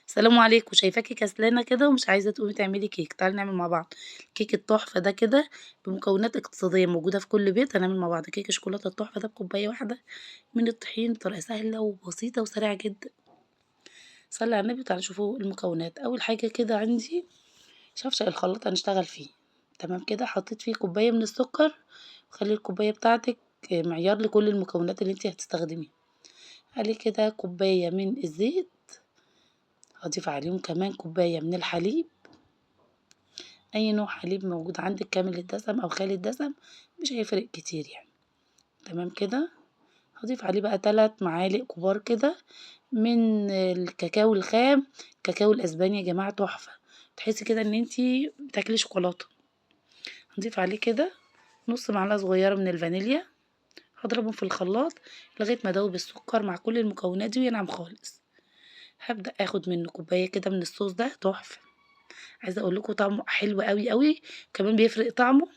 السلام عليكم، شايفاكِ كسلانة كده ومش عايزة تقومي تعملي كيك، تعالي نعمل مع بعض الكيك التحفة ده كده بمكونات اقتصادية موجودة في كل بيت. هنعمل مع بعض كيك الشوكولاتة التحفة ده بكوباية واحدة من الطحين، طريقة سهلة وبسيطة وسريعة جدًا. صلّي على النبي وتعالوا شوفوا المكونات. أول حاجة كده عندي شفشق الخلاط هنشتغل فيه، تمام كده. حطيت فيه كوباية من السكر، وخلّي الكوباية بتاعتِك معيار لكل المكونات اللي أنتِ هتستخدميها. عليه كده كوباية من الزيت، هاضيف عليهم كمان كوباية من الحليب، أي نوع حليب موجود عندِك كامل الدسم أو خالي الدسم مش هيفرق كتير يعني، تمام كده. هاضيف عليه بقى 3 معالق كبار كده من الكاكاو الخام، الكاكاو الأسباني يا جماعة تحفة، تحسي كده إن أنتِ بتاكلي شوكولاتة. هاضيف عليه كده نُص معلقة صغيرة من الفانيليا، هاضربهم في الخلاط لغاية ما أدوب السكر مع كل المكونات دي وينعم خالص. هابدأ آخد منه كوباية كده من الصوص ده تحفة. عايزة أقول لكم طعمه حلو أوي، أوي، وكمان بيفرق طعمه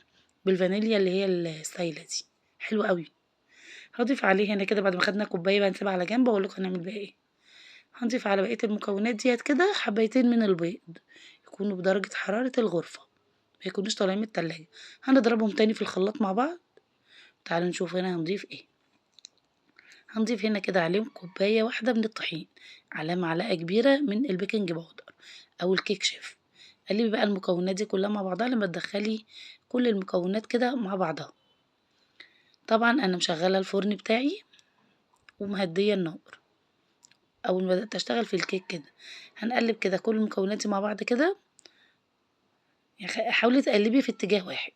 بالفانيليا اللي هي السايلة دي، حلو أوي. هاضيف عليه هنا كده بعد ما خدنا كوباية بقى نسيبها على جنب وأقول لكم هنعمل بيها إيه. هنضيف على بقية المكونات ديّة كده حبايتين من البيض، يكونوا بدرجة حرارة الغرفة، ما يكونوش طالعين من التلاجة. هنضربهم تاني في الخلاط مع بعض. تعالوا نشوف هنا هنضيف إيه. هنضيف هنا كده عليهم كوباية واحدة من الطحين، على معلقة كبيرة من البيكنج باودر أو الكيك شيف. قلبي بقى المكونات دي كلها مع بعضها لما تدخلي كل المكونات كده مع بعضها. طبعا أنا مشغلة الفرن بتاعي ومهدية النار أول ما بدأت أشتغل في الكيك كده. هنقلب كده كل المكونات دي مع بعض كده، يعني حاولي تقلبي في اتجاه واحد.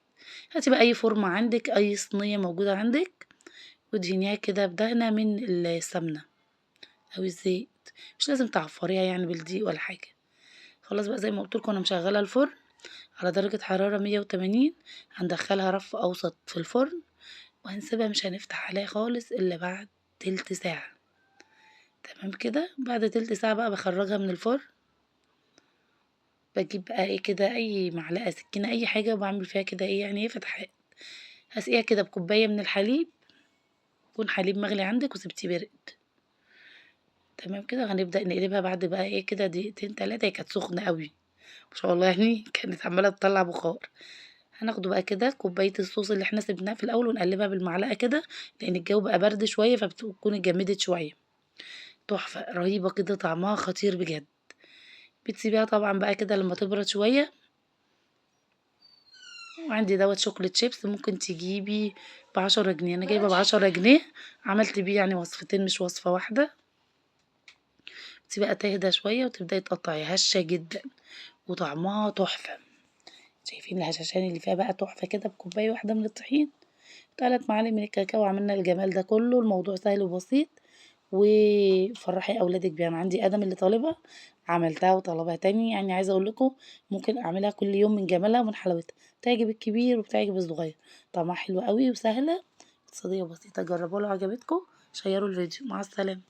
هاتي بقى أي فورمة عندك، أي صينية موجودة عندك، وادهنيها كده بدهنة من السمنة أو الزيت، مش لازم تعفريها يعني بالدقيق ولا حاجة. خلاص بقى زي ما قلت لكم أنا مشغلة الفرن على درجة حرارة 180. هندخلها رف أوسط في الفرن وهنسيبها مش هنفتح عليها خالص إلا بعد تلت ساعة، تمام كده. بعد تلت ساعة بقى باخرجها من الفرن، باجيب بقى إيه كده أي معلقة سكينة أي حاجة وباعمل فيها كده إيه يعني إيه فتحات. هاسقيها كده بكوباية من الحليب، يكون حليب مغلي عندك وسبتيه برد، تمام كده. وهنبدأ نقلبها بعد بقى إيه كده دقيقتين 3. هي كانت سخنة أوي ما شاء الله يعني كانت عمالة تطلّع بخار. هناخده بقى كده كوباية الصوص اللي إحنا سِبناه في الأول ونقلّبها بالمعلقة كده، لإن الجو بقى برد شوية فبتكون اتجمدت شوية. تحفة، رهيبة كده طعمها خطير بجد. بتسيبيها طبعًا بقى كده لمّا تبرد شوية. وعندي دوّة شوكولاتة شيبس ممكن تجيبي ب10 جنيه، أنا جايبة ب10 جنيه، عملت بيه يعني وصفتين مش وصفة واحدة. تسيبيها بقى تهدى شوية وتبدئي تقطّعيها، هشة جدًا وطعمها تحفة. شايفين الهشاشان اللي فيها بقى تحفة كده بكوباية واحدة من الطحين، 3 معالق من الكاكاو، عملنا الجمال ده كله. الموضوع سهل وبسيط وفرحي أولادك بيها. أنا عندي آدم اللي طالبها عملتها وطلبها تاني، يعني عايزة أقول لكم ممكن أعملها كل يوم من جمالها ومن حلاوتها، تعجب الكبير وبتعجب الصغير. طعمها حلو أوي وسهلة اقتصادية وبسيطة. جربوها لو عجبتكم شيروا الفيديو. مع السلامة.